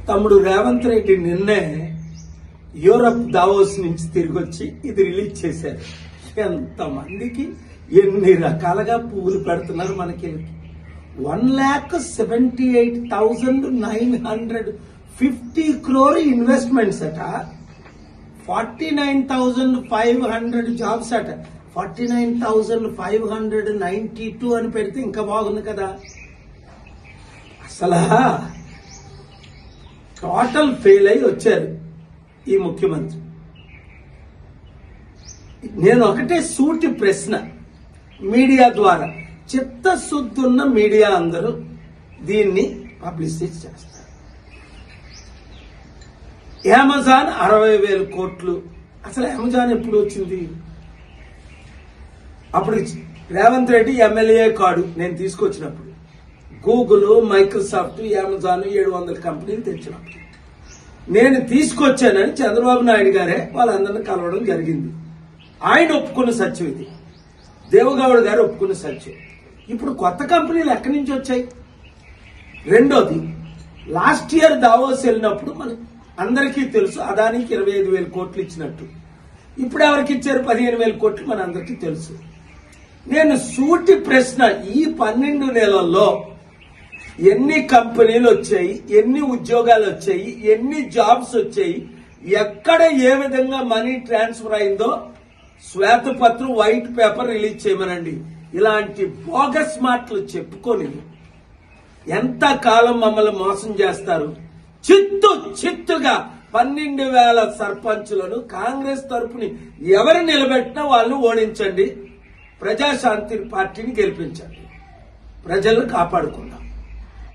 తమ్ముడు రేవంత్ రెడ్డి నిన్నే Europe Davos నుంచి తిరిగి వచ్చి ఇది రిలీజ్ చేశారు. ఎంతమందికి ఎన్ని రకాలుగా పువ్వులు పెడుతున్నారు మనకి. 1,78,950 crore ఇన్వెస్ట్మెంట్స్ అట, 49,500 జాబ్స్ అట. 49,592 అని పెడితే ఇంకా బాగుంది కదా. అసలు టోటల్ ఫెయిల్ అయి వచ్చారు ఈ ముఖ్యమంత్రి. నేను ఒకటే సూటి ప్రశ్న, మీడియా ద్వారా చిత్తశుద్ధున్న మీడియా అందరూ దీన్ని పబ్లిసిటీ చేస్తారు. అమెజాన్ 60,000 కోట్లు. అసలు అమెజాన్ ఎప్పుడు వచ్చింది? అప్పుడు రేవంత్ రెడ్డి ఎమ్మెల్యే కాడు నేను తీసుకొచ్చినప్పుడు. గూగుల్, మైక్రోసాఫ్ట్, అమెజాన్ 700 కంపెనీలు తెచ్చినప్పుడు నేను తీసుకొచ్చానని చంద్రబాబు నాయుడు గారే వాళ్ళందరినీ కలవడం జరిగింది. ఆయన ఒప్పుకున్న సత్యం ఇది, దేవగౌడ గారు ఒప్పుకున్న సత్యం. ఇప్పుడు కొత్త కంపెనీలు ఎక్కడి నుంచి వచ్చాయి? రెండోది, లాస్ట్ ఇయర్ దావోస్ వెళ్ళినప్పుడు మన అందరికీ తెలుసు అదానికి 25,000 కోట్లు ఇచ్చినట్టు. ఇప్పుడు ఎవరికి ఇచ్చారు? 15,000 కోట్లు మన అందరికీ తెలుసు. నేను సూటి ప్రశ్న, ఈ 12 నెలల్లో ఎన్ని కంపెనీలు వచ్చాయి, ఎన్ని ఉద్యోగాలు వచ్చాయి, ఎన్ని జాబ్స్ వచ్చాయి, ఎక్కడ ఏ విధంగా మనీ ట్రాన్స్ఫర్ అయిందో శ్వేతపత్రం, వైట్ పేపర్ రిలీజ్ చేయమనండి. ఇలాంటి బోగస్ మాటలు చెప్పుకొని ఎంత కాలం మమ్మల్ని మోసం చేస్తారు? చిత్తుగా 12,000 సర్పంచులను కాంగ్రెస్ తరపుని ఎవరు నిలబెట్టినా వాళ్ళని ఓడించండి, ప్రజాశాంతి పార్టీని గెలిపించండి, ప్రజలను కాపాడుకుందాం.